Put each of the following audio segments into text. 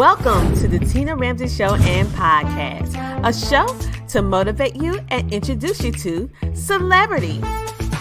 Welcome to the Tina Ramsey Show and Podcast, a show to motivate you and introduce you to celebrities,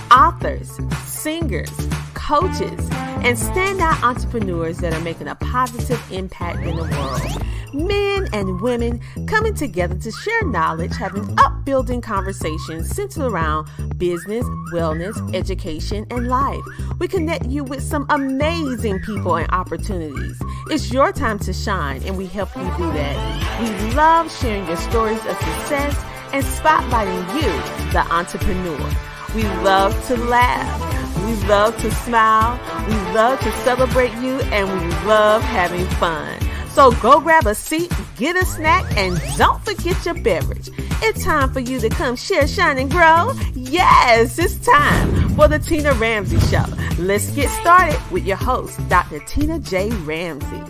authors, singers, coaches, and standout entrepreneurs that are making a positive impact in the world. Men and women coming together to share knowledge, having upbuilding conversations centered around business, wellness, education, and life. We connect you with some amazing people and opportunities. It's your time to shine, and we help you do that. We love sharing your stories of success and spotlighting you, the entrepreneur. We love to laugh. We love to smile. We love to celebrate you, and we love having fun. So go grab a seat, get a snack, and don't forget your beverage. It's time for you to come share, shine, and grow. Yes, it's time for the Tina Ramsey Show. Let's get started with your host, Dr. Tina J. Ramsey.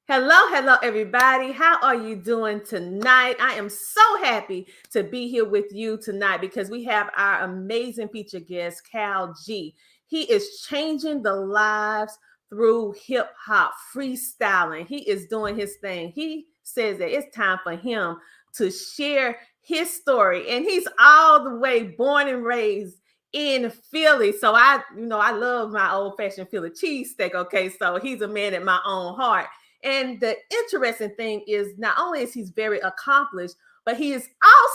Hello, everybody. How are you doing tonight? I am so happy to be here with you tonight because we have our amazing featured guest, Kall G. He is changing the lives through hip hop, freestyling. He is doing his thing. He says that it's time for him to share his story, and he's all the way born and raised in Philly. So I love my old-fashioned Philly cheesesteak. Okay, so he's a man at my own heart. And the interesting thing is not only is he very accomplished, but he is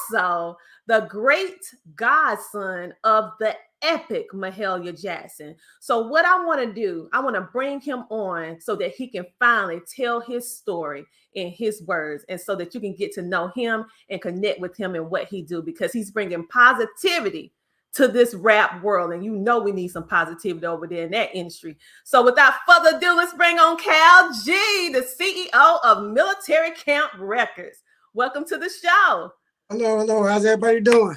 also the great godson of the epic Mahalia Jackson. So what I want to do, I want to bring him on so that he can finally tell his story in his words, and so that you can get to know him and connect with him and what he do, because he's bringing positivity to this rap world, and you know we need some positivity over there in that industry. So without further ado, let's bring on Kall G, the CEO of Military Camp Records. Welcome to the show. Hello. How's everybody doing?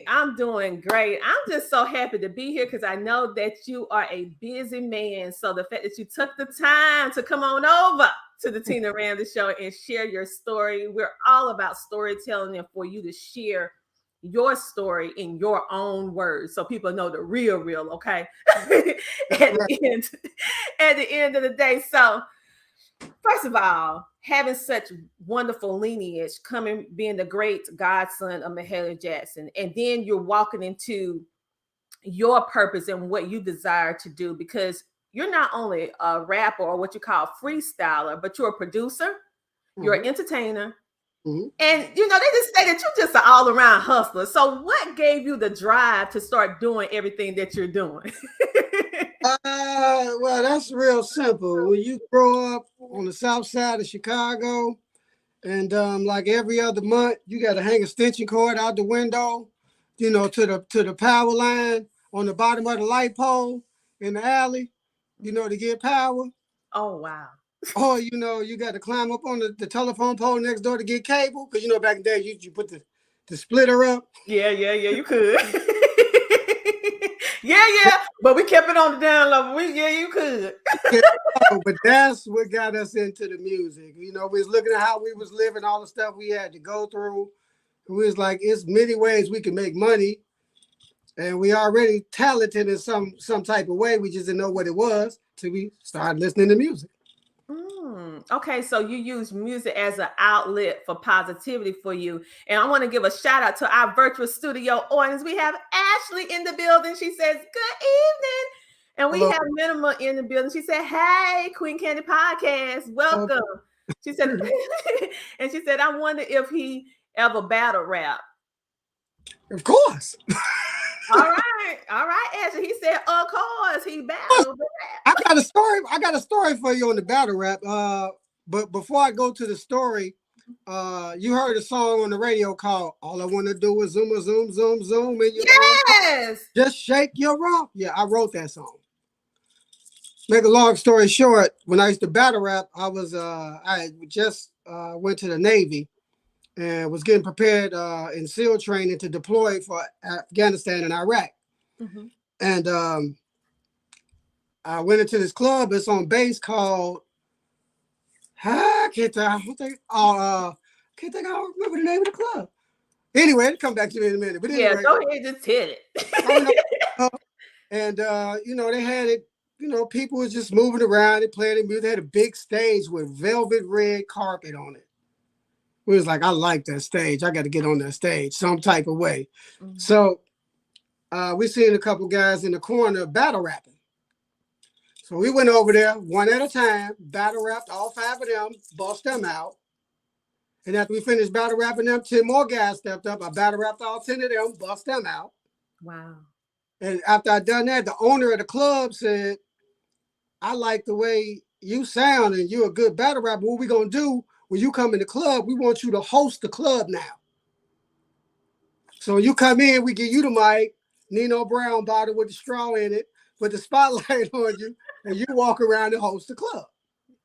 I'm doing great. I'm just so happy to be here because I know that you are a busy man. So the fact that you took the time to come on over to the Tina Ramsey Show and share your story. We're all about storytelling and for you to share your story in your own words so people know the real, okay? at the end of the day. So first of all, having such wonderful lineage, being the great godson of Mahalia Jackson, and then you're walking into your purpose and what you desire to do, because you're not only a rapper or what you call freestyler, but you're a producer, you're an entertainer. Mm-hmm. And, they just say that you're just an all-around hustler. So what gave you the drive to start doing everything that you're doing? Well, that's real simple. When you grow up on the south side of Chicago, and like every other month, you got to hang a extension cord out the window, to the power line on the bottom of the light pole in the alley, to get power. Oh, wow. Or, you got to climb up on the telephone pole next door to get cable. Because, back in the day, you put the splitter up. Yeah, you could. yeah. But we kept it on the down level. You could. But that's what got us into the music. We was looking at how we was living, all the stuff we had to go through. We was like, it's many ways we can make money. And we already talented in some type of way. We just didn't know what it was till we started listening to music. Okay, so you use music as an outlet for positivity for you. And I want to give a shout out to our virtual studio audience. We have Ashley in the building. She says, good evening. And we have Minima in the building. She said, hey, Queen Candy Podcast, welcome. She said, and she said, I wonder if he ever battle rap. Of course. All right, Ashley. He said, of course, he battled rap. I got a story for you on the battle rap. But before I go to the story, you heard a song on the radio called "All I Want to Do Is Zoom, Zoom, Zoom, Zoom." Yes. Just shake your rump. Yeah, I wrote that song. Make a long story short, when I used to battle rap, I just went to the Navy and was getting prepared in SEAL training to deploy for Afghanistan and Iraq. Mm-hmm. And I went into this club. It's on base called, I don't remember the name of the club. Anyway, it'll come back to me in a minute. But Yeah, anyway, go ahead, just hit I went it. up, and you know, they had it. You know, people was just moving around and playing the music. They had a big stage with velvet red carpet on it. We was like, I like that stage. I got to get on that stage some type of way. Mm-hmm. So we seen a couple guys in the corner battle rapping. So we went over there one at a time, battle rapped all 5 of them, bust them out. And after we finished battle rapping them, 10 more guys stepped up. I battle rapped all 10 of them, bust them out. Wow. And after I done that, the owner of the club said, I like the way you sound and you're a good battle rapper. What we gonna do when you come in the club, we want you to host the club now. So when you come in, we give you the mic, Nino Brown bottle with the straw in it, put the spotlight on you, and you walk around and host the club.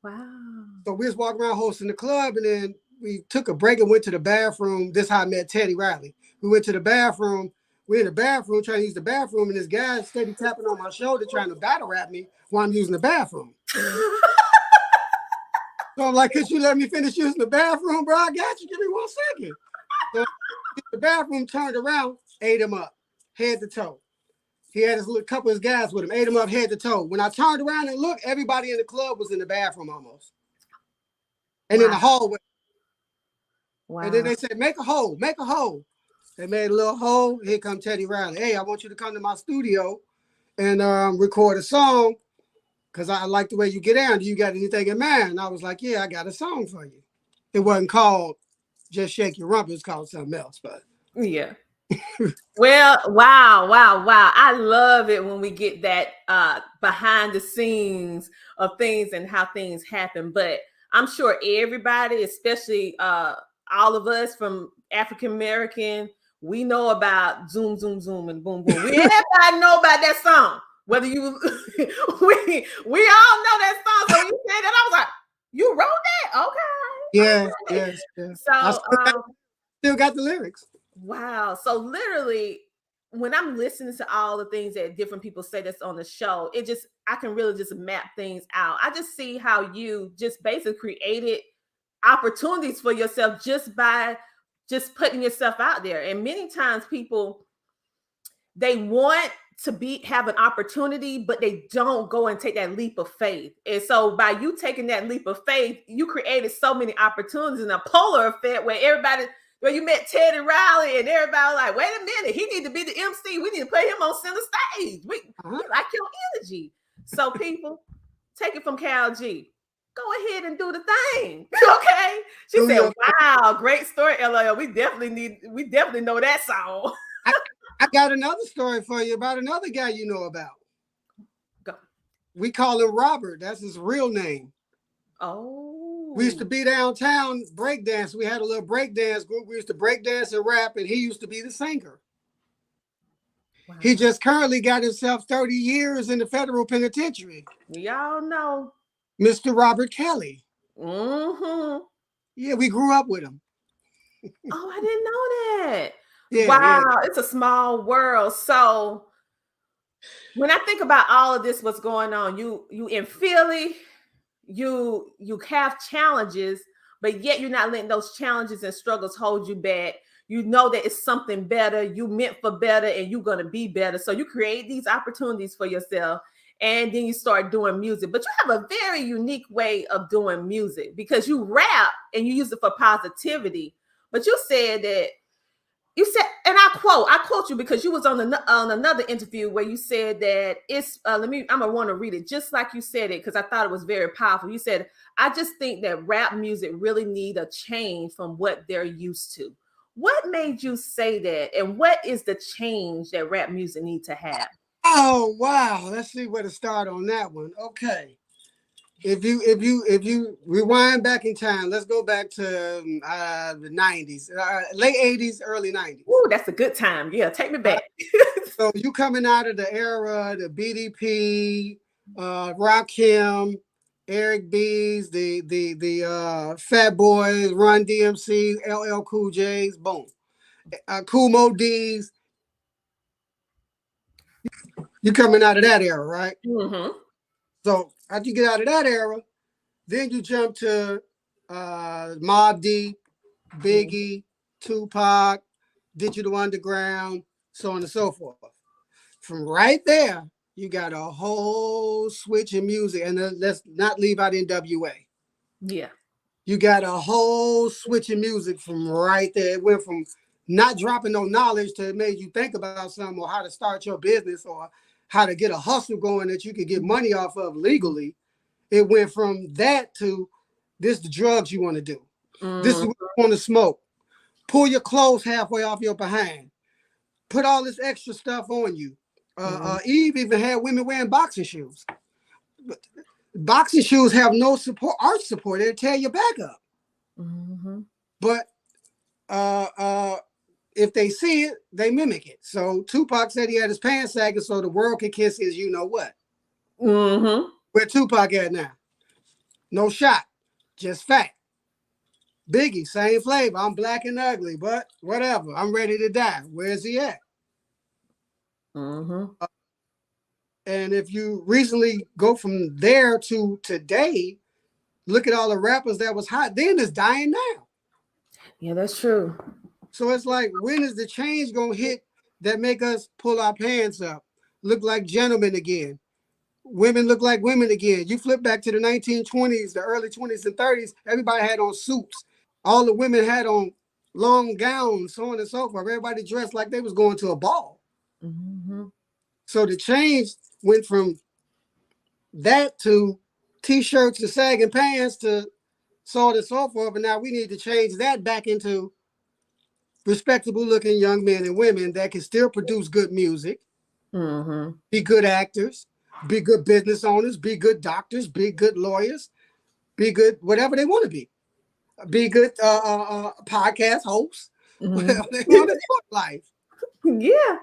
Wow. So we just walk around hosting the club, and then we took a break and went to the bathroom. This is how I met Teddy Riley. We went to the bathroom. We're in the bathroom trying to use the bathroom, and this guy steady tapping on my shoulder trying to battle rap me while I'm using the bathroom. So I'm like, could you let me finish using the bathroom, bro? I got you. Give me 1 second. So the bathroom turned around, ate him up, head to toe. He had his little couple of his guys with him, ate him up head to toe. When I turned around and looked, everybody in the club was in the bathroom almost. And in the hallway. Wow. And then they said, make a hole, make a hole. They made a little hole. Here come Teddy Riley. Hey, I want you to come to my studio and record a song because I like the way you get down. Do you got anything in mind? And I was like, yeah, I got a song for you. It wasn't called Just Shake Your Rump. It's called something else. But yeah. Well, wow. I love it when we get that behind the scenes of things and how things happen. But I'm sure everybody, especially all of us from African American, we know about zoom, zoom, zoom, and boom, boom. Everybody know about that song. Whether you, we all know that song. So when you said that, I was like, you wrote that? Okay. Yes. So I still got the lyrics. Wow. So literally, when I'm listening to all the things that different people say that's on the show, I can really just map things out. I just see how you just basically created opportunities for yourself just by just putting yourself out there. And many times people, they want to have an opportunity, but they don't go and take that leap of faith. And so by you taking that leap of faith, you created so many opportunities in a polar effect where you met Teddy Riley and everybody was like, wait a minute, he need to be the MC. We need to play him on center stage. We like your energy. So people, take it from Kall G. Go ahead and do the thing. Okay. She said, wow, great story, LL. We definitely know that song. I got another story for you about another guy you know about. Go. We call him Robert. That's his real name. Oh. We used to be downtown breakdance. We had a little breakdance group. We used to breakdance and rap, and he used to be the singer. Wow. He just currently got himself 30 years in the federal penitentiary. Y'all know. Mr. Robert Kelly. Mm-hmm. Yeah, we grew up with him. Oh, I didn't know that. Yeah, wow, It's a small world. So when I think about all of this, what's going on, you in Philly, you have challenges, but yet you're not letting those challenges and struggles hold you back. You know that it's something better. You meant for better and you're going to be better. So you create these opportunities for yourself and then you start doing music. But you have a very unique way of doing music because you rap and you use it for positivity. But you said, and I quote you because you was on another interview where you said that it's, I'm gonna want to read it just like you said it because I thought it was very powerful. You said, I just think that rap music really need a change from what they're used to. What made you say that? And what is the change that rap music need to have? Oh, wow. Let's see where to start on that one. Okay. If you rewind back in time, let's go back to the 90s, late 80s, early 90s. Ooh, that's a good time. Yeah, take me back. So you coming out of the era, the BDP, Rakim, Eric B's, the Fat Boys, Run DMC, LL Cool J's, boom. Kool Moe D's. You coming out of that era, right? Mm-hmm. So after you get out of that era, then you jump to Mobb Deep, Biggie, Tupac, Digital Underground, so on and so forth. From right there, you got a whole switch in music, and let's not leave out NWA. Yeah. You got a whole switch in music from right there. It went from not dropping no knowledge to it made you think about something, or how to start your business, or how to get a hustle going that you could get money off of legally. It went from that to this the drugs you want to do. This is what you want to smoke. Pull your clothes halfway off your behind. Put all this extra stuff on you. Eve even had women wearing boxing shoes. But boxing shoes have no support, arch support. They'll tear your back up. But if they see it, they mimic it. So Tupac said he had his pants sagging so the world could kiss his you know what. Where Tupac at now? No shot, just fat. Biggie, same flavor. I'm black and ugly, but whatever. I'm ready to die. Where's he at? And if you recently go from there to today, look at all the rappers that was hot then is dying now. Yeah, that's true. So it's like, when is the change gonna hit that make us pull our pants up, look like gentlemen again? Women look like women again. You flip back to the 1920s, the early 20s and 30s, everybody had on suits. All the women had on long gowns, so on and so forth. Everybody dressed like they was going to a ball. So the change went from that to t-shirts to sagging pants to so on and so forth. And now we need to change that back into respectable looking young men and women that can still produce good music, be good actors, be good business owners, be good doctors, be good lawyers, be good whatever they want to be good podcast hosts, whatever they want to do in life. Yeah.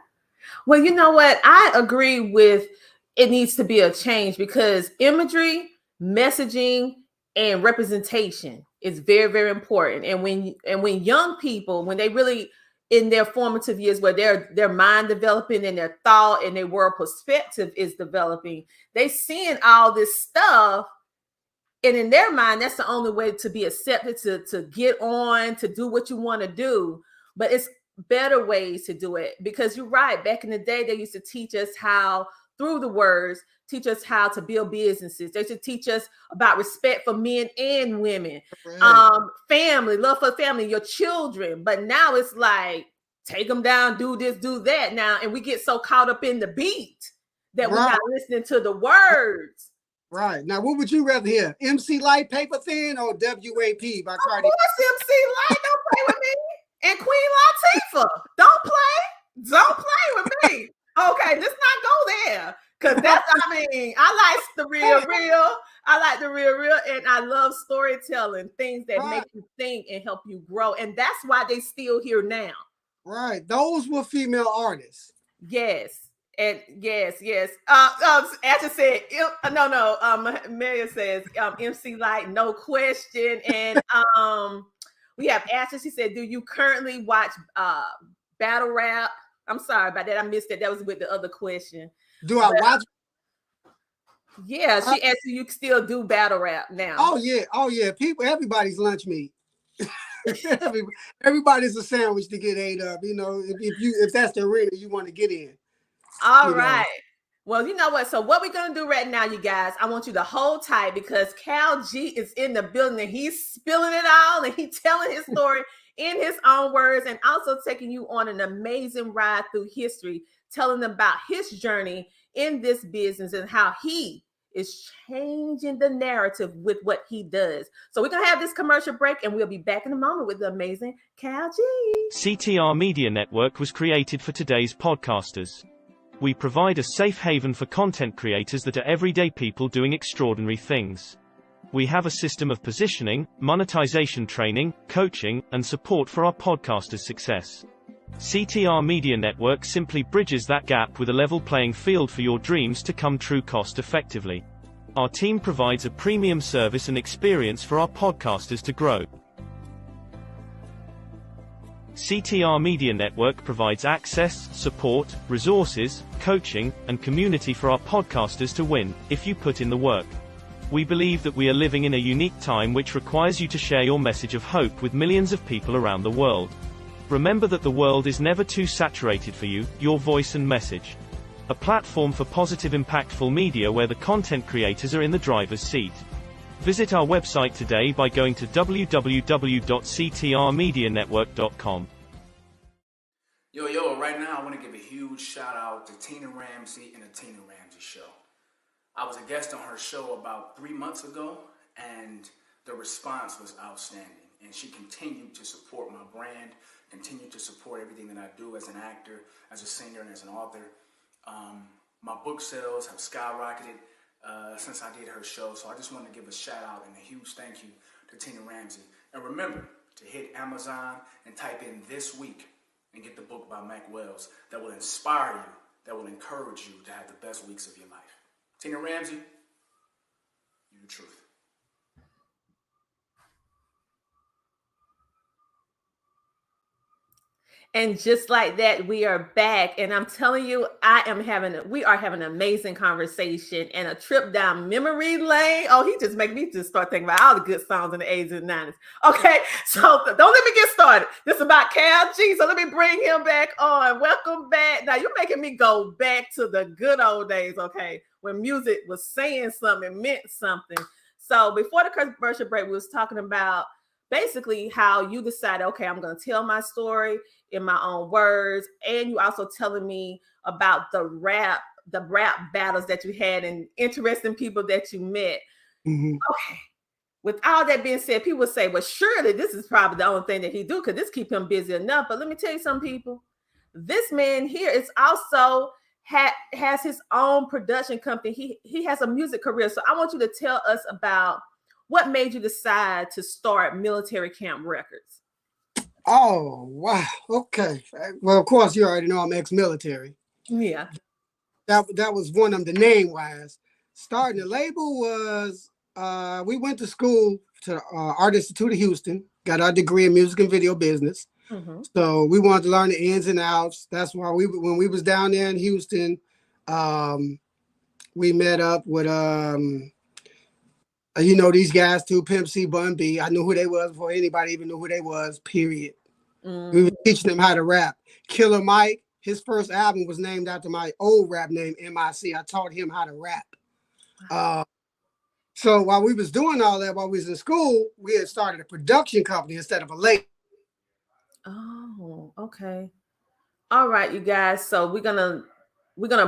Well, you know what? I agree with it needs to be a change, because imagery, messaging, and representation is very, very important. And when young people, when they really in their formative years where their mind developing and their thought and their world perspective is developing, they seeing all this stuff. And in their mind, that's the only way to be accepted, to get on, to do what you want to do. But it's better ways to do it, because you're right. Back in the day, they used to teach us how, through the words, teach us how to build businesses. They should teach us about respect for men and women, family, love for family, your children. But now it's like, take them down, do this, do that now. And we get so caught up in the beat that we're not listening to the words. Right. Now, what would you rather hear? MC Light, Paper Thin, or WAP by Cardi? Of course, MC Light. Don't play with me. And Queen Latifah. Don't play with me. Okay, let's not go there. Because that's, I like the real. I like the real, and I love storytelling, things that make you think and help you grow. And that's why they still here now. Right. Those were female artists. Yes. And yes. Ashley said, Maria says, MC Light, no question. And we have Ashley. She said, do you currently watch battle rap? I'm sorry about that. I missed it. That was with the other question. Do I watch? Yeah, she asked you still do battle rap now. Oh yeah. Everybody's lunch meat. Everybody's a sandwich to get ate up. You know, if that's the arena you want to get in. All right. Well, you know what? So what we're going to do right now, you guys, I want you to hold tight, because Kall G is in the building and he's spilling it all and he's telling his story in his own words, and also taking you on an amazing ride through history, telling them about his journey in this business and how he is changing the narrative with what he does. So we're going to have this commercial break, and we'll be back in a moment with the amazing Kall G. CTR Media Network was created for today's podcasters. We provide a safe haven for content creators that are everyday people doing extraordinary things. We have a system of positioning, monetization training, coaching, and support for our podcasters' success. CTR Media Network simply bridges that gap with a level playing field for your dreams to come true cost effectively. Our team provides a premium service and experience for our podcasters to grow. CTR Media Network provides access, support, resources, coaching, and community for our podcasters to win, if you put in the work. We believe that we are living in a unique time which requires you to share your message of hope with millions of people around the world. Remember that the world is never too saturated for you, your voice and message. A platform for positive, impactful media where the content creators are in the driver's seat. Visit our website today by going to www.ctrmedianetwork.com. Yo, right now I want to give a huge shout out to Tina Ramsey and the Tina Ramsey Show. I was a guest on her show about 3 months ago, and the response was outstanding. And she continued to support my brand, continued to support everything that I do as an actor, as a singer, and as an author. My book sales have skyrocketed since I did her show, so I just want to give a shout out and a huge thank you to Tina Ramsey. And remember to hit Amazon and type in "this week" and get the book by Mac Wells that will inspire you, that will encourage you to have the best weeks of your life. Tina Ramsey, you're the truth. And just like that, we are back. And I'm telling you, we are having an amazing conversation and a trip down memory lane. Oh, he just make me just start thinking about all the good songs in the 80s and 90s. Okay, so don't let me get started. This is about Kall G, so let me bring him back on. Welcome back. Now, you're making me go back to the good old days, okay, when music was saying something, meant something. So before the commercial break, we was talking about basically how you decided, okay, I'm going to tell my story in my own words. And you also telling me about the rap battles that you had and interesting people that you met. Mm-hmm. Okay. With all that being said, people would say, well, surely this is probably the only thing that he do because this keep him busy enough. But let me tell you some people, this man here is also has his own production company. He has a music career. So I want you to tell us about what made you decide to start Military Camp Records. Oh, wow. Okay. Well, of course, you already know I'm ex-military. Yeah. That was one of them, the name-wise. Starting the label was, we went to school to Art Institute of Houston, got our degree in music and video business. Mm-hmm. So we wanted to learn the ins and outs. That's why when we was down there in Houston, we met up with, these guys too, Pimp C, Bun B. I knew who they was before anybody even knew who they was, period. Mm-hmm. We were teaching them how to rap. Killer Mike, his first album was named after my old rap name, MIC. I taught him how to rap. So while we was doing all that, while we was in school, we had started a production company instead of a label. Oh, okay. All right, you guys. So we're gonna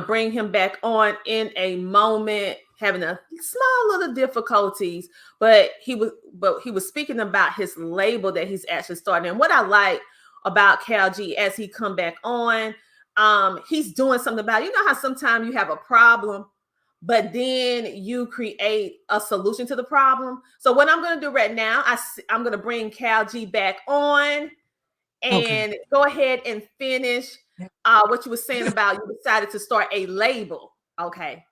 bring him back on in a moment, having a small little difficulties, but he was speaking about his label that he's actually starting. And what I like about Kall G as he come back on, he's doing something about, how sometimes you have a problem, but then you create a solution to the problem. So what I'm going to do right now, I'm going to bring Kall G back on and go ahead and finish what you were saying about you decided to start a label. Okay.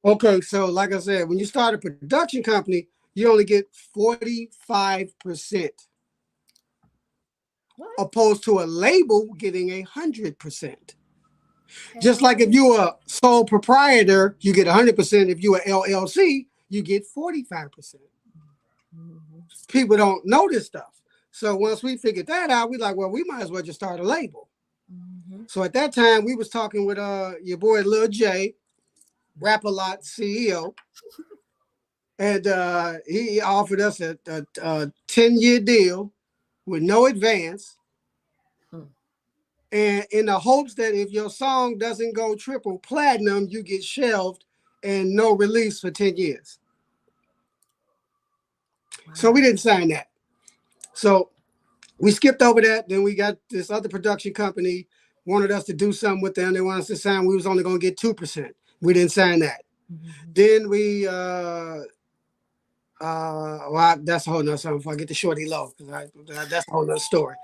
Okay, so like I said, when you start a production company, you only get 45%. What? Opposed to a label getting 100%. Okay. Just like if you're a sole proprietor, you get 100%. If you're an LLC, you get 45%. Mm-hmm. People don't know this stuff. So once we figured that out, we're like, well, we might as well just start a label. Mm-hmm. So at that time, we was talking with your boy Lil J, Rap-A-Lot CEO, and he offered us a 10-year deal with no advance, and in the hopes that if your song doesn't go triple platinum, you get shelved and no release for 10 years. Wow. So we didn't sign that. So we skipped over that. Then we got this other production company wanted us to do something with them. They wanted us to sign. We was only going to get 2%. We didn't sign that. Mm-hmm. Then we, well, that's a whole nother something before I get to Shorty Low, because that's a whole nother story.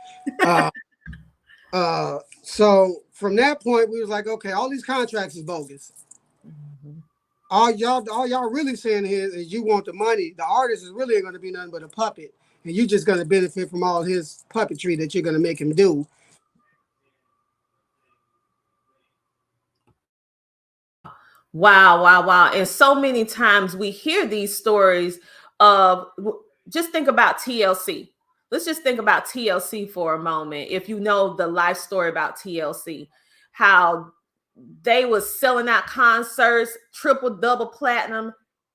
So from that point, we was like, okay, all these contracts is bogus. Mm-hmm. All y'all really saying here is you want the money. The artist is really going to be nothing but a puppet, and you're just going to benefit from all his puppetry that you're going to make him do. Wow. And so many times we hear these stories of, just think about TLC. let's just think about TLC for a moment. If you know the life story about TLC, how they was selling out concerts, triple, double platinum,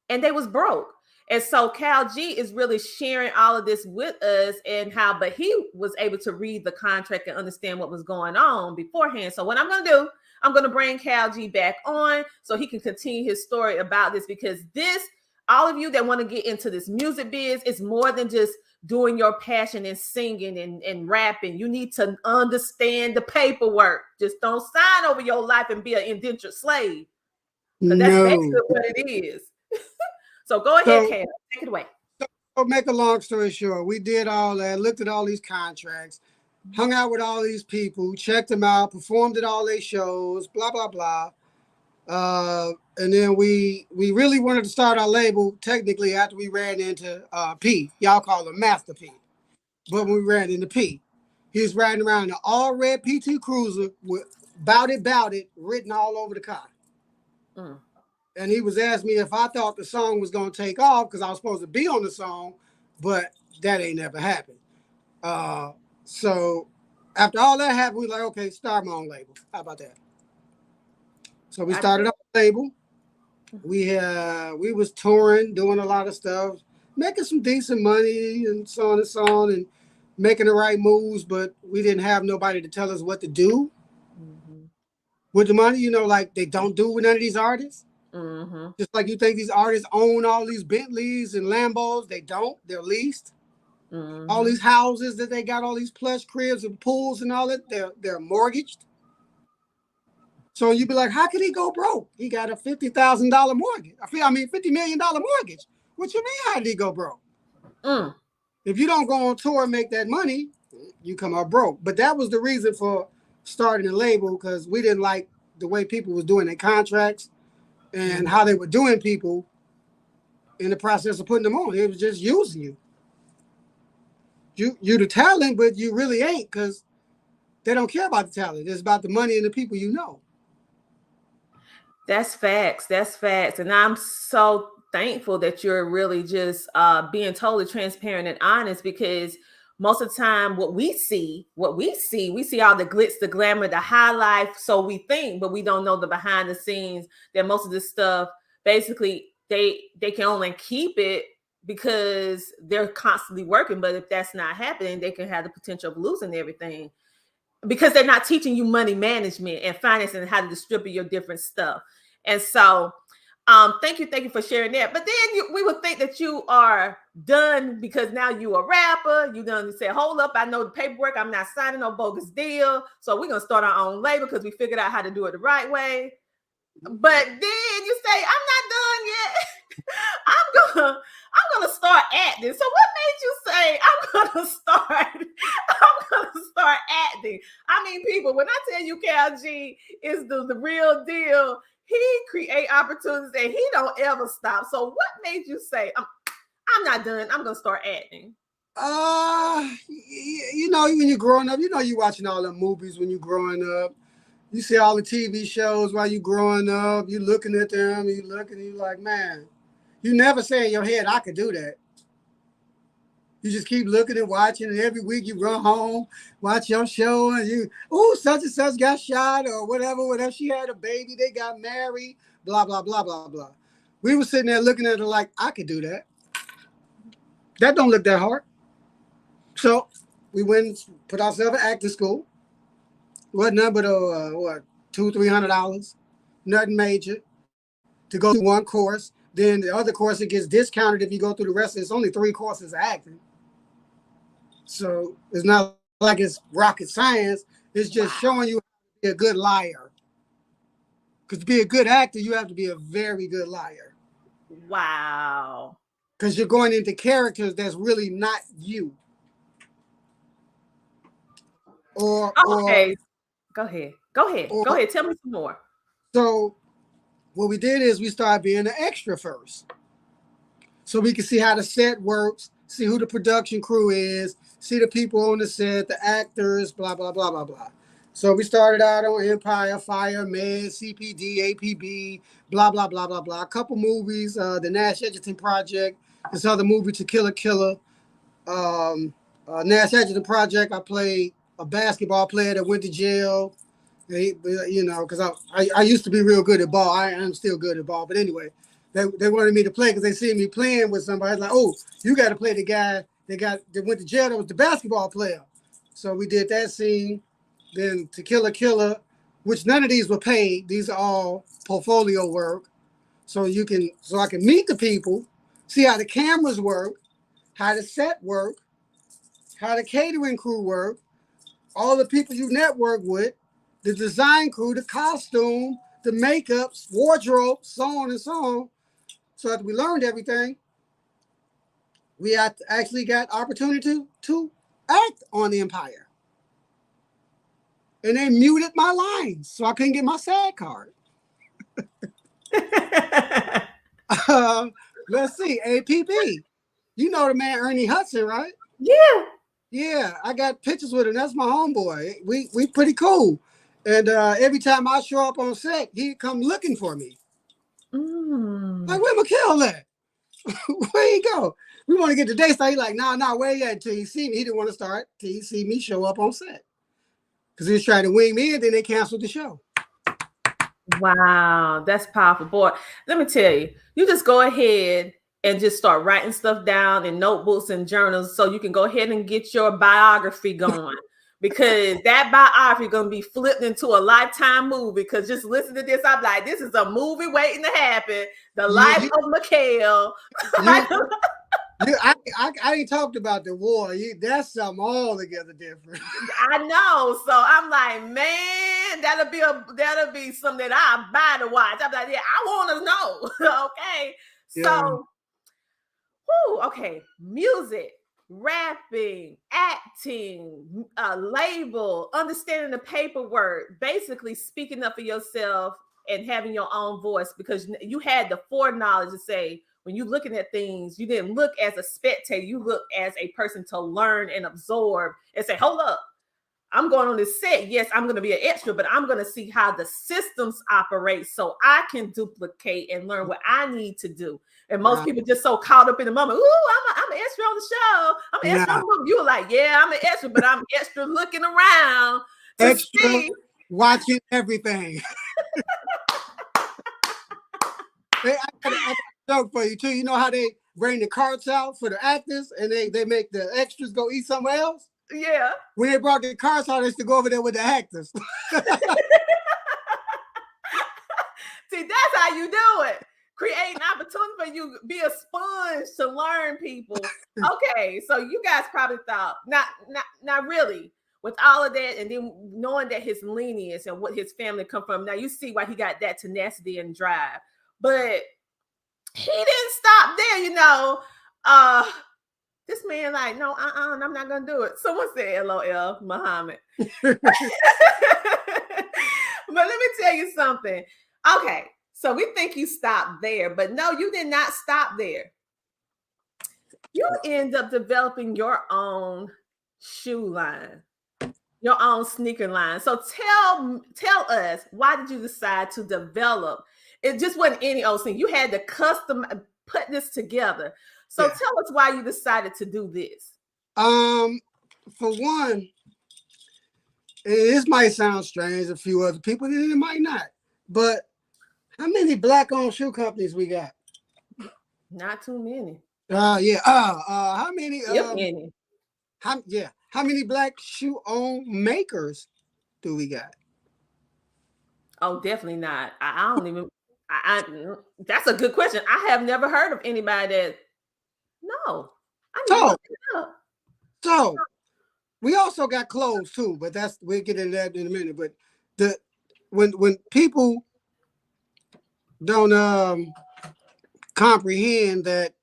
and they was broke. And so Kall G is really sharing all of this with us and how, but he was able to read the contract and understand what was going on beforehand. So what I'm going to do, I'm going to bring Kall G back on so he can continue his story about this, because this, all of you that want to get into this music biz, is more than just doing your passion and singing and rapping. You need to understand the paperwork. Just don't sign over your life and be an indentured slave. Because that's basically what it is. So go ahead, Kall. Take it away. So make a long story short, we did all that, looked at all these contracts, hung out with all these people, checked them out, performed at all their shows, blah, blah, blah. And then we really wanted to start our label technically after we ran into P. Y'all call him Master P. But when we ran into P, he was riding around in an all red PT Cruiser with "Bout It" written all over the car. And he was asking me if I thought the song was going to take off because I was supposed to be on the song, but that ain't never happened. So after all that happened, we were like, okay, start my own label. How about that? So we started our label. We was touring, doing a lot of stuff, making some decent money and so on, and making the right moves, but we didn't have nobody to tell us what to do with the money. You know, like they don't do with none of these artists. Just like you think these artists own all these Bentleys and Lambos, they don't. They're leased. All these houses that they got, all these plush cribs and pools and all that, they're mortgaged. So you'd be like, how could he go broke? He got a $50,000 mortgage. $50 million mortgage. What you mean, how did he go broke? If you don't go on tour and make that money, you come out broke. But that was the reason for starting a label, because we didn't like the way people was doing their contracts and how they were doing people in the process of putting them on. It was just using you. You the talent, but you really ain't, because they don't care about the talent. It's about the money and the people you know. That's facts. That's facts. And I'm so thankful that you're really just being totally transparent and honest, because most of the time we see all the glitz, the glamour, the high life. So we think, but we don't know the behind the scenes, that most of this stuff, basically they can only keep it because they're constantly working. But if that's not happening, they can have the potential of losing everything, because they're not teaching you money management and finance and how to distribute your different stuff. And so thank you for sharing that. But then we would think that you are done because now you a rapper. You done say, hold up, I know the paperwork. I'm not signing no bogus deal. So we're going to start our own label because we figured out how to do it the right way. But then you say, I'm not done yet. I'm gonna start acting. So what made you say I'm gonna start acting? I mean, people, when I tell you Kall G is the real deal, he create opportunities and he don't ever stop. So what made you say I'm not done, I'm gonna start acting? You know, when you're growing up, you know, you watching all the movies when you're growing up. You see all the TV shows while you're growing up. You looking at them, you like, man, you never say in your head, I could do that. You just keep looking and watching, and every week you run home, watch your show, and such and such got shot or whatever, she had a baby, they got married, blah, blah, blah, blah, blah. We were sitting there looking at her like, I could do that. That don't look that hard. So we went and put ourselves in acting school. What number $200, $300, nothing major, to go through one course. Then the other course, it gets discounted if you go through the rest. It's only 3 courses of acting. So it's not like it's rocket science. It's just showing you how to be a good liar. Because to be a good actor, you have to be a very good liar. Wow. Because you're going into characters that's really not you. Okay. Go ahead. Tell me some more. So what we did is we started being an extra first. So we can see how the set works, see who the production crew is, see the people on the set, the actors, blah, blah, blah, blah, blah. So we started out on Empire, Fire, Med, CPD, APB, blah, blah, blah, blah, blah. A couple movies, the Nash Edgerton Project, this other movie, To Kill a Killer, a Nash Edgerton Project, I played a basketball player that went to jail. You know, because I used to be real good at ball. I am still good at ball. But anyway, they wanted me to play because they see me playing with somebody. Like, oh, you got to play the guy that went to jail that was the basketball player. So we did that scene. Then To Kill a Killer, which none of these were paid. These are all portfolio work. So I can meet the people, see how the cameras work, how the set work, how the catering crew work, all the people you network with, the design crew, the costume, the makeups, wardrobe, so on and so on. So after we learned everything, we actually got opportunity to act on the Empire. And they muted my lines, so I couldn't get my SAG card. Let's see, APB. You know the man Ernie Hudson, right? Yeah. Yeah, I got pictures with him. That's my homeboy. We pretty cool. And every time I show up on set, he'd come looking for me. Like, where Mikal at? Where he go? We want to get the day start. He's like, nah, where he at? Until he see me. He didn't want to start till he see me show up on set. Because he was trying to wing me, and then they canceled the show. Wow, that's powerful. Boy, let me tell you, you just go ahead and just start writing stuff down in notebooks and journals so you can go ahead and get your biography going. Because that biography is going to be flipped into a Lifetime movie. Because just listen to this, I'm like, this is a movie waiting to happen. The life of Mikal. I ain't talked about the war. That's something altogether different. I know. So I'm like, man, that'll be something that I'll buy to watch. I'm like, yeah, I want to know. Okay. Yeah. So, okay, music, rapping, acting, label, understanding the paperwork, basically speaking up for yourself and having your own voice, because you had the foreknowledge to say, when you're looking at things, you didn't look as a spectator, you look as a person to learn and absorb and say, hold up, I'm going on this set. Yes, I'm going to be an extra, but I'm going to see how the systems operate so I can duplicate and learn what I need to do. And most people just so caught up in the moment. Ooh, I'm an extra on the show. I'm an extra on the movie. You were like, yeah, I'm an extra, but I'm extra looking around to extra see. Watching everything. I got a joke for you too. You know how they bring the carts out for the actors and they make the extras go eat somewhere else? Yeah. When they brought the carts out, they used to go over there with the actors. See, that's how you do it. Create an opportunity for you to be a sponge to learn people. Okay, so you guys probably thought, not really, with all of that, and then knowing that his lineage and what his family come from. Now you see why he got that tenacity and drive. But he didn't stop there, you know. This man, like, no, I'm not gonna do it. Someone said, LOL, Muhammad. But let me tell you something. Okay, so we think you stopped there, but no, you did not stop there. You end up developing your own shoe line, your own sneaker line. So tell us, why did you decide to develop? It just wasn't any old thing. You had to custom put this together. So tell us why you decided to do this. For one, this might sound strange to a few other people, and it might not. But how many black-owned shoe companies we got? Not too many. How many? Many. How many black shoe-owned makers do we got? Oh, definitely not. I don't even. That's a good question. I have never heard of anybody that. No. So we also got clothes too, but we'll get into that in a minute. But when people don't comprehend that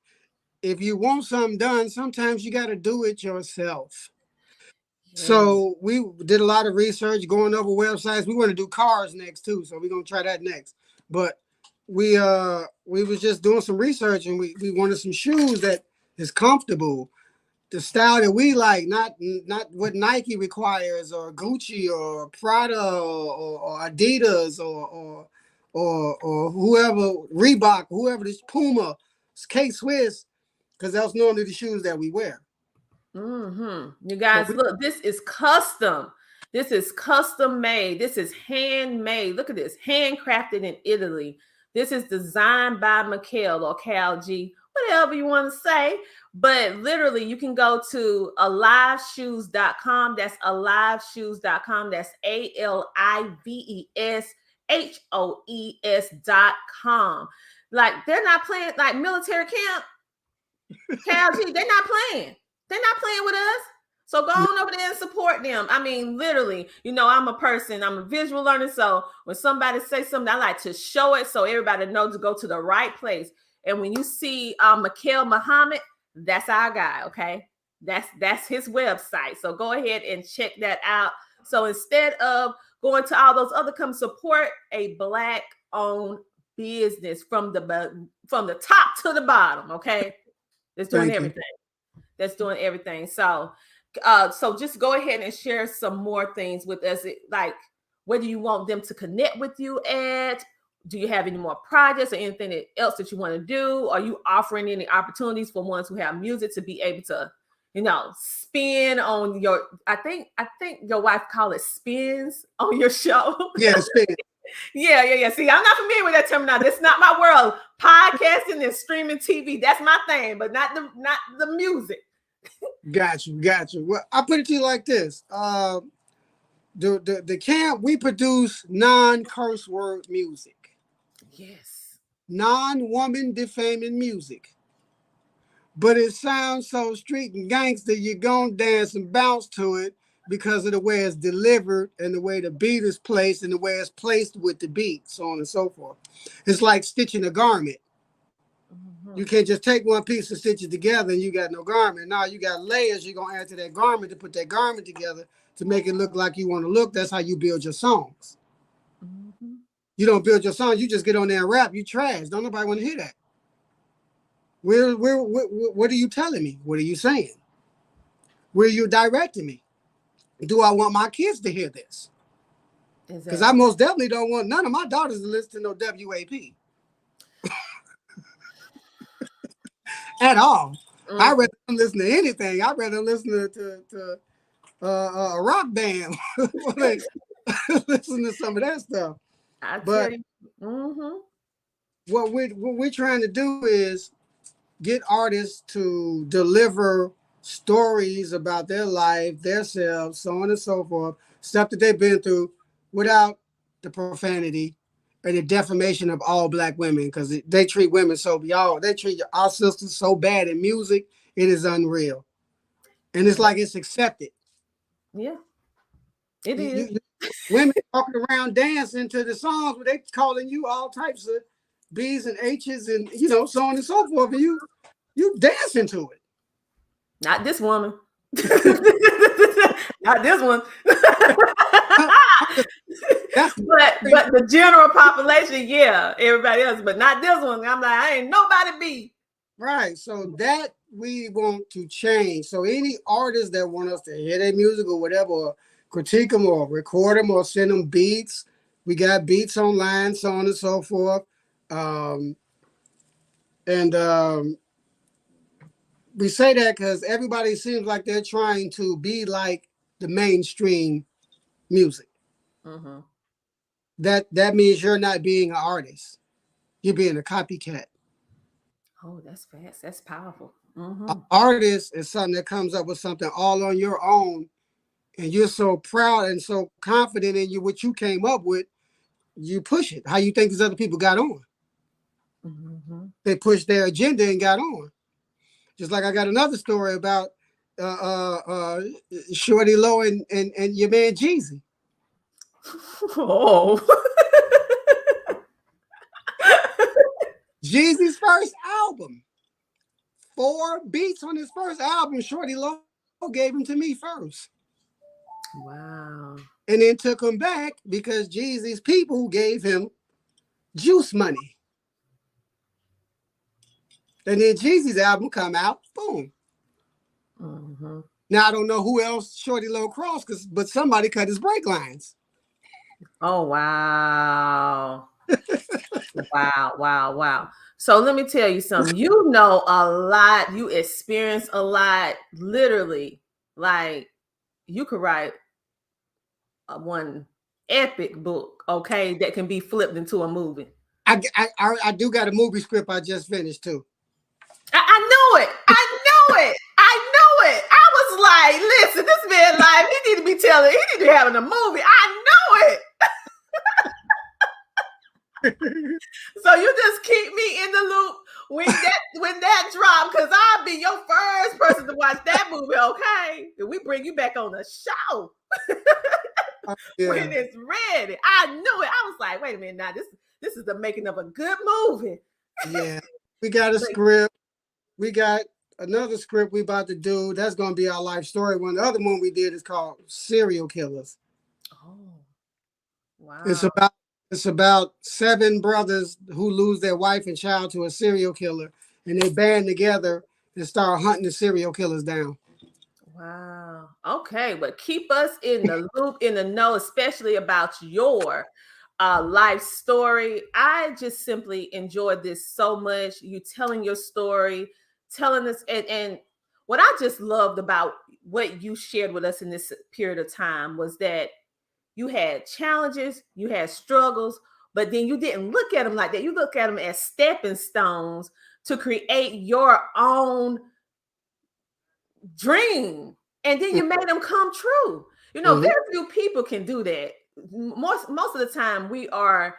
if you want something done, sometimes you got to do it yourself. So we did a lot of research, going over websites. We want to do cars next too, so we're gonna try that next. But we was just doing some research, and we wanted some shoes that is comfortable, the style that we like, not what Nike requires or Gucci or Prada or Adidas or whoever, Reebok, whoever, this Puma, K-Swiss, because that's normally the shoes that we wear. You guys, look, this is custom. This is custom made. This is handmade. Look at this, handcrafted in Italy. This is designed by Mikal or Kall G, whatever you want to say. But literally, you can go to aliveshoes.com. That's aliveshoes.com. That's ALIVESHOES.com. Like, they're not playing like military camp. Kall G, they're not playing. They're not playing with us. So go on over there and support them. I mean, literally, you know, I'm a visual learner. So when somebody says something, I like to show it so everybody knows to go to the right place. And when you see Mikal Muhammad, that's our guy, okay? That's his website. So go ahead and check that out. So instead of going to all those other companies, support a Black-owned business from the top to the bottom, okay? That's doing everything. That's doing everything. So just go ahead and share some more things with us. Like, where do you want them to connect with you at? Do you have any more projects or anything else that you want to do? Are you offering any opportunities for ones who have music to be able to, you know, spin on your, I think your wife call it spins on your show. Yeah, spin. Yeah. See, I'm not familiar with that terminology. That's not my world. Podcasting and streaming TV, that's my thing, but not the music. Got you. Well, I put it to you like this. The camp, we produce non-curse word music. Yes. Non-woman defaming music. But it sounds so street and gangster, you're gonna dance and bounce to it because of the way it's delivered and the way the beat is placed and the way it's placed with the beat, so on and so forth. It's like stitching a garment. You can't just take one piece and stitch it together and you got no garment. Now you got layers you're going to add to that garment to put that garment together to make it look like you want to look. That's how you build your songs. You don't build your song. You just get on there and rap. You trash. Don't nobody want to hear that. What are you telling me? What are you saying? Where are you directing me? Do I want my kids to hear this? Because I most definitely don't want none of my daughters to listen to no WAP. At all. I'd rather listen to anything. I'd rather listen to a rock band. Listen to some of that stuff. But what we're trying to do is get artists to deliver stories about their life, themselves, so on and so forth, stuff that they've been through without the profanity and the defamation of all Black women, because they treat women they treat our sisters so bad in music, it is unreal. And it's like it's accepted. Yeah, it is. Women walking around dancing to the songs where they calling you all types of B's and H's and, you know, so on and so forth, and you dancing to it. Not this woman. Not this one. but the general population, yeah, everybody else, but not this one. I'm like, I ain't nobody be. Right. So that we want to change. So any artists that want us to hear their music or whatever, or critique them or record them or send them beats, we got beats online, so on and so forth. We say that because everybody seems like they're trying to be like the mainstream music. That means you're not being an artist. You're being a copycat. Oh, that's fast. That's powerful. An artist is something that comes up with something all on your own, and you're so proud and so confident in what you came up with, you push it. How you think these other people got on? They pushed their agenda and got on. Just like I got another story about Shorty Low and your man Jeezy. Oh. Jeezy's first album. 4 beats on his first album, Shorty Low gave him to me first. Wow. And then took him back because Jeezy's people gave him juice money. And then Jeezy's album come out, boom. Now I don't know who else Shorty Low crossed, but somebody cut his brake lines. Oh, wow. Wow. So let me tell you something. You know a lot. You experience a lot. Literally, like you could write one epic book, okay, that can be flipped into a movie. I do got a movie script I just finished too. I knew it. I knew it. I knew it. I was like, listen, this man life, he need to be telling, he need to be having a movie. I knew it. So you just keep me in the loop when that drop, because I'll be your first person to watch that movie, okay? And we bring you back on the show. Yeah. When it's ready. I knew it. I was like, wait a minute, now this is the making of a good movie. Yeah. We got a script. We got another script we about to do. That's going to be our life story one. The other one we did is called Serial Killers. Oh, wow. It's about 7 brothers who lose their wife and child to a serial killer, and they band together and start hunting the serial killers down. Wow. Okay, but keep us in the loop, in the know, especially about your life story. I just simply enjoyed this so much. You telling your story, telling us, and what I just loved about what you shared with us in this period of time was that you had challenges, you had struggles, but then you didn't look at them like that. You look at them as stepping stones to create your own dream, and then you made them come true. You know, very few people can do that. Most of the time we are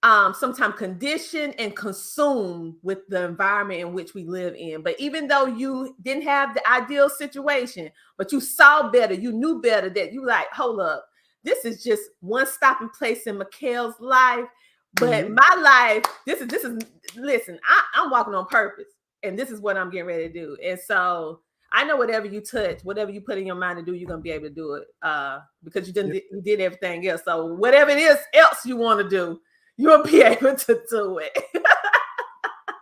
sometimes conditioned and consumed with the environment in which we live in. But even though you didn't have the ideal situation, but you saw better, you knew better, that you like, hold up, this is just one stopping place in Mikal's life. But my life, this is listen, I'm walking on purpose, and this is what I'm getting ready to do. And so I know whatever you touch, whatever you put in your mind to do, you're gonna be able to do it because you did everything else. So whatever it is else you want to do, you'll be able to do it.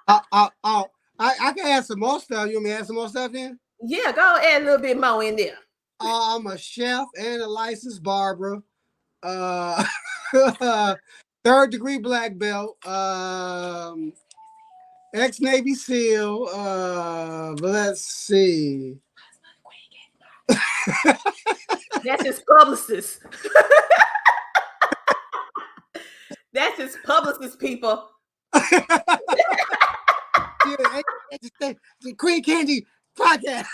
I can add some more stuff. You want me to add some more stuff in? Yeah, go add a little bit more in there. I'm a chef and a licensed barber. 3rd degree black belt. Ex-Navy SEAL. Let's see. That's his publicist. That's his publicist, people. Yeah, the Queen Candy podcast.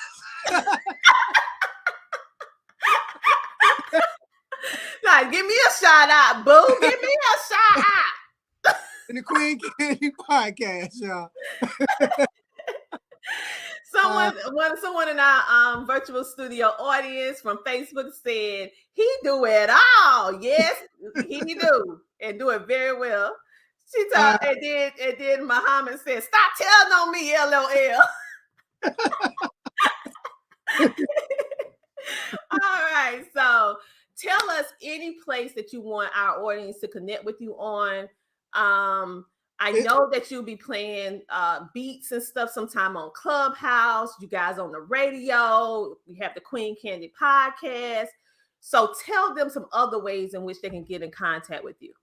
Like, give me a shout out, boo. Give me a shout out. In the Queen Candy podcast, y'all. Someone in our virtual studio audience from Facebook said he do it all. Yes, he do, and do it very well. She talked, and then Muhammad said, "Stop telling on me, LOL." All right, so tell us any place that you want our audience to connect with you on. I know that you'll be playing beats and stuff sometime on Clubhouse. You guys on the radio. We have the Queen Candy podcast. So tell them some other ways in which they can get in contact with you.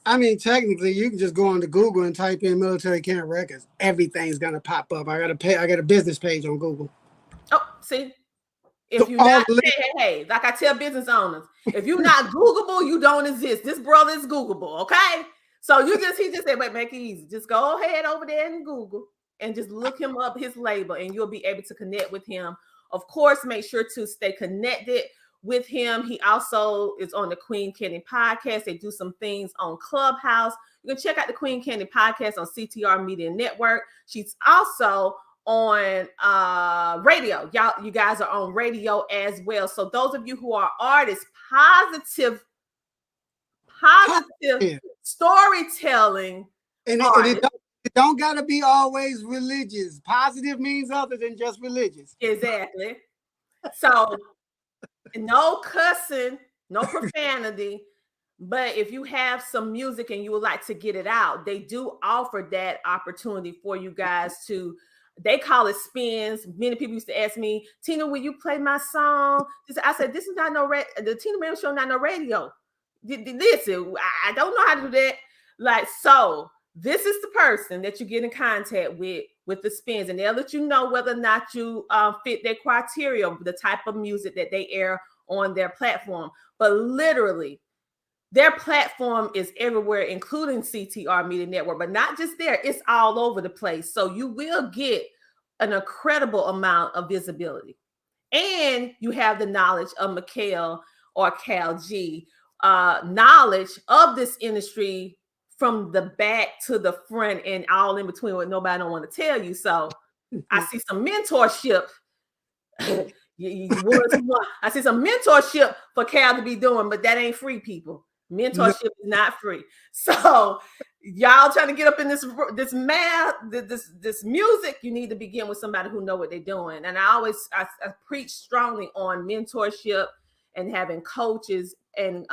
I mean, technically, you can just go on to Google and type in Military Camp Records. Everything's gonna pop up. I got a business page on Google. Oh, see. If you not, hey, like I tell business owners, if you're not Googleable, you don't exist. This brother is Googleable, okay? So he just said, wait, make it easy. Just go ahead over there in Google and just look him up, his label, and you'll be able to connect with him. Of course, make sure to stay connected with him. He also is on the Queen Candy podcast. They do some things on Clubhouse. You can check out the Queen Candy podcast on CTR Media Network. She's also on radio. You guys are on radio as well. So those of you who are artists, positive storytelling, and it don't gotta be always religious. Positive means other than just religious. Exactly. So no cussing, no profanity. But if you have some music and you would like to get it out, they do offer that opportunity for you guys to. They call it spins. Many people used to ask me, Tina, will you play my song? I said, this is not the Tina Ram Show, not no radio. Listen, I don't know how to do that. Like, so this is the person that you get in contact with the spins, and they'll let you know whether or not you fit their criteria, the type of music that they air on their platform. But literally, their platform is everywhere, including CTR Media Network, but not just there. It's all over the place. So you will get an incredible amount of visibility. And you have the knowledge of Mikal or Kall G, knowledge of this industry from the back to the front and all in between, what nobody don't want to tell you. So I see some mentorship. I see some mentorship for Kall to be doing, but that ain't free, people. Mentorship is not free. So y'all trying to get up in this music, you need to begin with somebody who know what they're doing. And I preach strongly on mentorship and having coaches and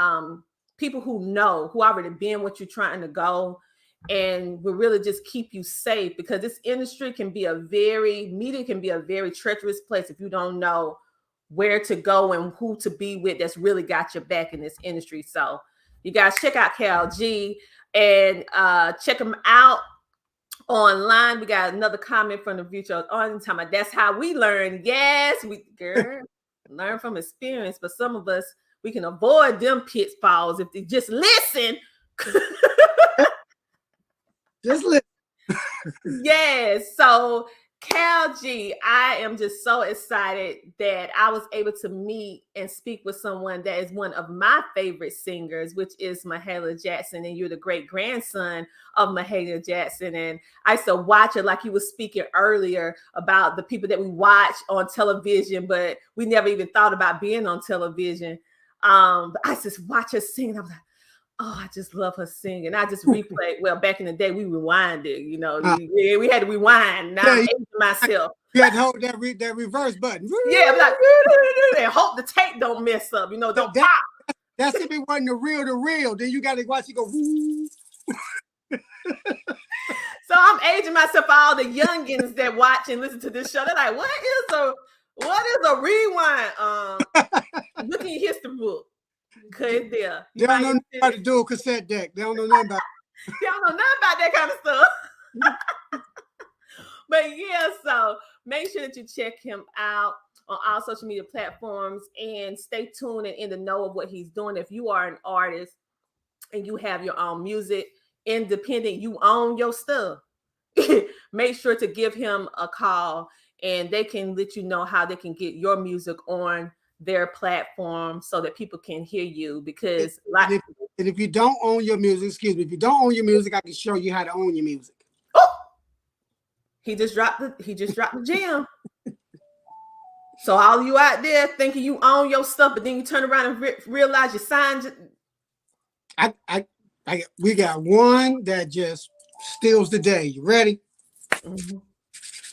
people who already been what you're trying to go, and will really just keep you safe, because this industry can be a very treacherous place if you don't know where to go and who to be with that's really got your back in this industry. So you guys check out Kall G and check him out online. We got another comment from the future on time. That's how we learn. Yes, we learn from experience, but some of us, we can avoid them pitfalls if they just listen. Just listen. Yes. So Kall G, I am just so excited that I was able to meet and speak with someone that is one of my favorite singers, which is Mahalia Jackson. And you're the great grandson of Mahalia Jackson. And I used to watch it, like you were speaking earlier about the people that we watch on television, but we never even thought about being on television. But I just watch her sing. I was like, oh, I just love her singing. I just replay. Well, back in the day, we rewinded. We had to rewind. Now I'm aging myself. You had to hold that reverse button. Yeah, like, and hope the tape don't mess up. Don't pop. That's if it wasn't the real. Then you got to watch it go. So I'm aging myself. All the youngins that watch and listen to this show, they're like, what is a rewind? Look in your history book. Cause there. They don't know nothing how to do a cassette deck. They don't know nothing about they don't know nothing about that kind of stuff. But yeah, so make sure that you check him out on all social media platforms and stay tuned and in the know of what he's doing. If you are an artist and you have your own music, independent, you own your stuff, make sure to give him a call, and they can let you know how they can get your music on their platform so that people can hear you. Because if you don't own your music, if you don't own your music, I can show you how to own your music. Oh, he just dropped the gem. So all you out there thinking you own your stuff, but then you turn around and realize you signed. We got one that just steals the day. You ready? Mm-hmm.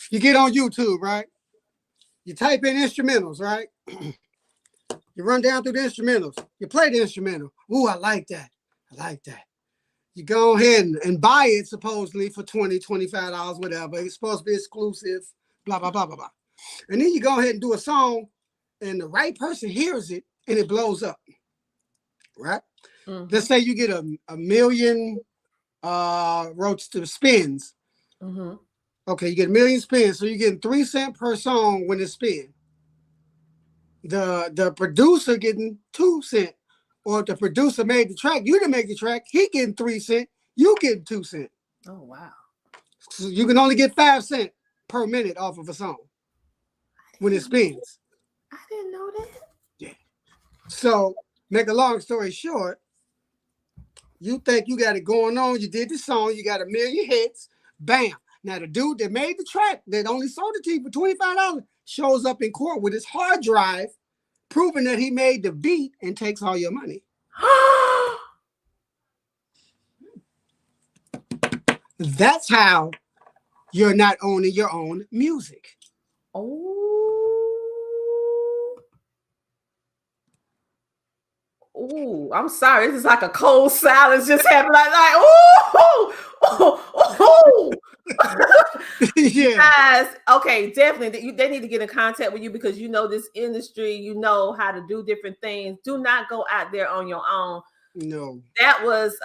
You get on YouTube, right? You type in instrumentals, right? You run down through the instrumentals. You play the instrumental. Ooh, I like that. You go ahead and buy it supposedly for $20, $25, whatever. It's supposed to be exclusive, blah, blah, blah, blah, blah. And then you go ahead and do a song, and the right person hears it, and it blows up, right? Mm-hmm. Let's say you get a million spins. Mm-hmm. Okay, you get 1 million spins, so you're getting 3 cents per song when it spins. The producer getting 2 cents, or if the producer made the track, you didn't make the track, he getting 3 cents, you getting 2 cents. Oh wow! So you can only get 5 cents per minute off of a song when it spins. I didn't know that. Yeah. So make a long story short, you think you got it going on. You did the song, you got 1 million hits, bam. Now the dude that made the track that only sold it to you for $25 shows up in court with his hard drive, proving that he made the beat and takes all your money. That's how you're not owning your own music. Oh, I'm sorry. This is like a cold silence just happened. Yeah. Guys, okay, definitely. They need to get in contact with you because you know this industry, you know how to do different things. Do not go out there on your own. No. That was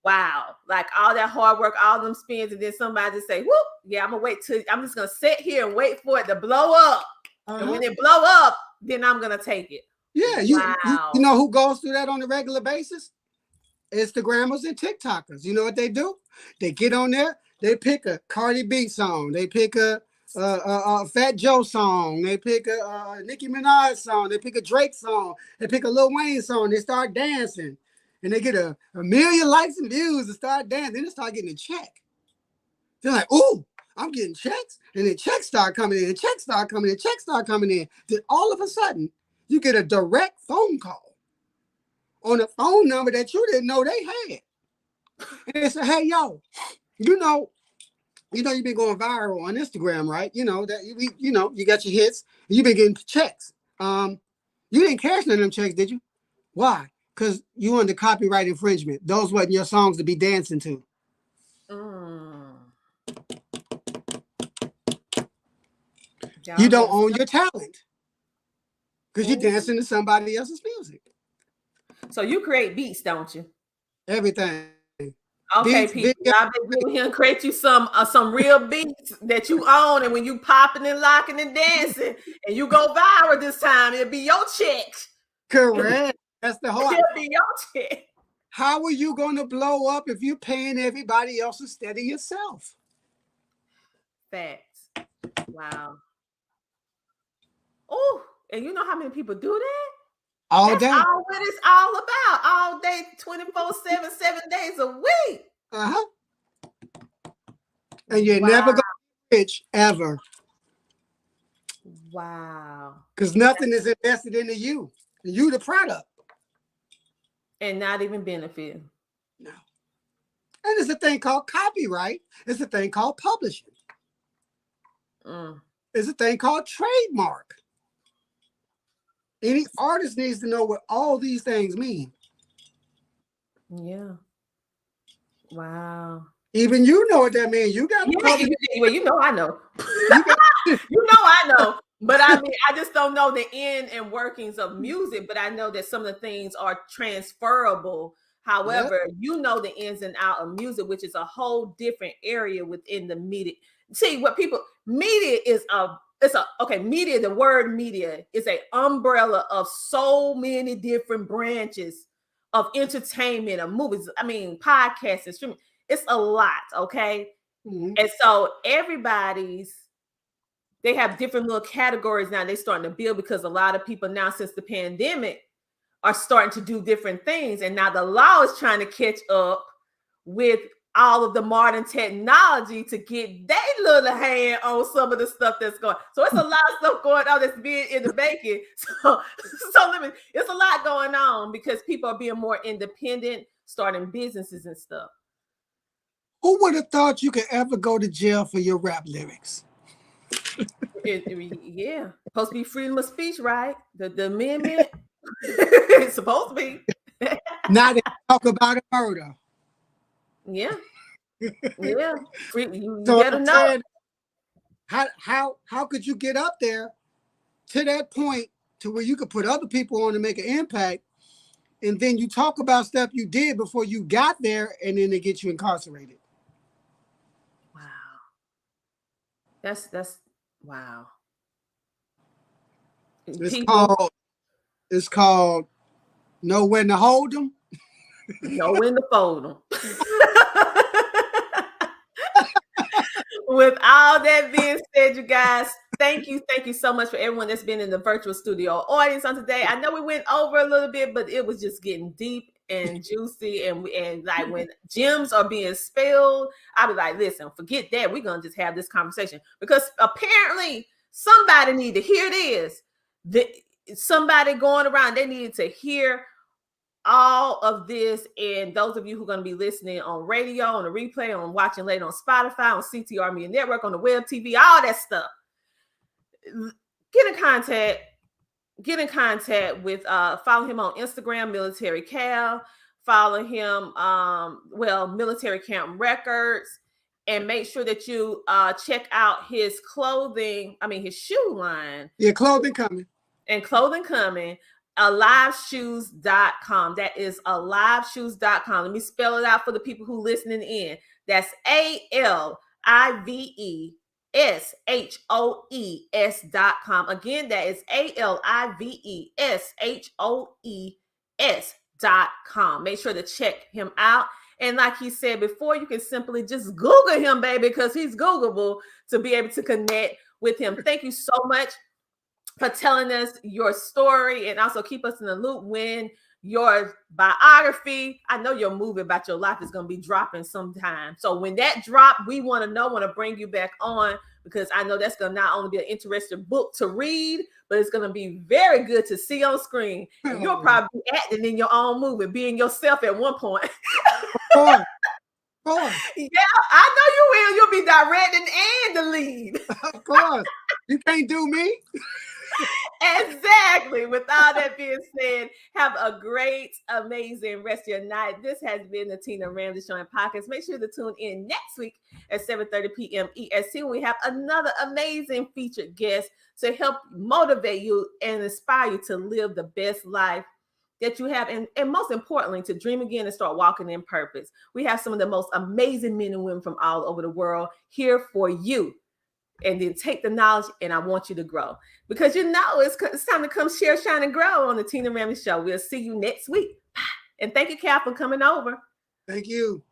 wow. Like all that hard work, all them spins, and then somebody just say, whoop, yeah, I'm just gonna sit here and wait for it to blow up. And when it blow up, then I'm gonna take it. Yeah, you know who goes through that on a regular basis? Instagrammers and TikTokers. You know what they do? They get on there, they pick a Cardi B song, they pick a Fat Joe song, they pick a Nicki Minaj song, they pick a Drake song, they pick a Lil Wayne song, they start dancing, and they get a million likes and views and start dancing, then they start getting a check. They're like, ooh, I'm getting checks, and then checks start coming in, and checks start coming in, checks start coming in. Then all of a sudden, you get a direct phone call on a phone number that you didn't know they had. And they say, hey, yo, you know you've been going viral on Instagram, right? You know that you got your hits, and you've been getting checks. You didn't cash none of them checks, did you? Why? Because you under copyright infringement. Those wasn't your songs to be dancing to. You don't own your talent because you're dancing to somebody else's music. So you create beats, don't you? Everything. Okay, people, I've been giving him create you some real beats that you own, and when you popping and locking and dancing, and you go viral this time, it'll be your check. Correct. That's the whole. It'll be your check. How are you going to blow up if you're paying everybody else instead of yourself? Facts. Wow. Oh, and you know how many people do that? All day. That's all what it's all about. All day, 24/7, 7 days a week. Uh-huh. And you're never going to be rich, ever. Wow. Because nothing is invested into you. You the product. And not even benefiting. No. And it's a thing called copyright. It's a thing called publishing. It's a thing called trademark. Any artist needs to know what all these things mean. Yeah. Wow. Even you know what that means. You got to well, you know I know. You know I know. But I mean, I just don't know the in and workings of music, but I know that some of the things are transferable. However, you know the ins and out of music, which is a whole different area within the media. See, what media is media, the word media is an umbrella of so many different branches of entertainment, of movies, I mean, podcasts and streaming. It's a lot, okay? Mm-hmm. And so they have different little categories now they're starting to build because a lot of people now since the pandemic are starting to do different things. And now the law is trying to catch up with all of the modern technology to get their little hand on some of the stuff that's going. So it's a lot of stuff going on that's being in the baking. So it's a lot going on because people are being more independent, starting businesses and stuff. Who would have thought you could ever go to jail for your rap lyrics? Yeah, supposed to be freedom of speech, right? The amendment. It's supposed to be. Now they talk about a murder. Yeah. Yeah. You so better know. How could you get up there to that point to where you could put other people on to make an impact, and then you talk about stuff you did before you got there, and then they get you incarcerated? Wow. That's wow. It's called know when to hold them. Know when to fold them. With all that being said, you guys, thank you so much for everyone that's been in the virtual studio audience on today. I know we went over a little bit, but it was just getting deep and juicy, and like when gems are being spilled, I'll be like, listen, forget that. We're gonna just have this conversation because apparently somebody need to hear this. Somebody going around, they need to hear all of this. And those of you who are going to be listening on radio, on the replay, on watching later on Spotify, on CTR Media Network, on the web TV, all that stuff, get in contact with follow him on Instagram, Military Kall, follow him Military Camp Records, and make sure that you check out his his shoe line. Yeah, clothing coming. And clothing coming. aliveshoes.com. That is aliveshoes.com. Let me spell it out for the people who listening in. That's ALIVESHOES.com. Again, that is ALIVESHOES.com. Make sure to check him out. And like he said before, you can simply just Google him, baby, because he's Googleable, to be able to connect with him. Thank you so much for telling us your story, and also keep us in the loop when your biography, I know your movie about your life, is going to be dropping sometime. So when that drop, we want to bring you back on, because I know that's going to not only be an interesting book to read, but it's going to be very good to see on screen. And you'll probably be acting in your own movie, being yourself at one point. Of course. Yeah, I know you will. You'll be directing and the lead. Of course. You can't do me. Exactly. With all that being said, have a great, amazing rest of your night. This has been the Tina Ramsey Show and Podcast. Make sure to tune in next week at 7:30 p.m. EST when we have another amazing featured guest to help motivate you and inspire you to live the best life that you have, and most importantly, to dream again and start walking in purpose. We have some of the most amazing men and women from all over the world here for you. And then take the knowledge, and I want you to grow, because it's time to come share, shine, and grow on the Tina Ramsey Show. We'll see you next week. And thank you, Kall, for coming over. Thank you.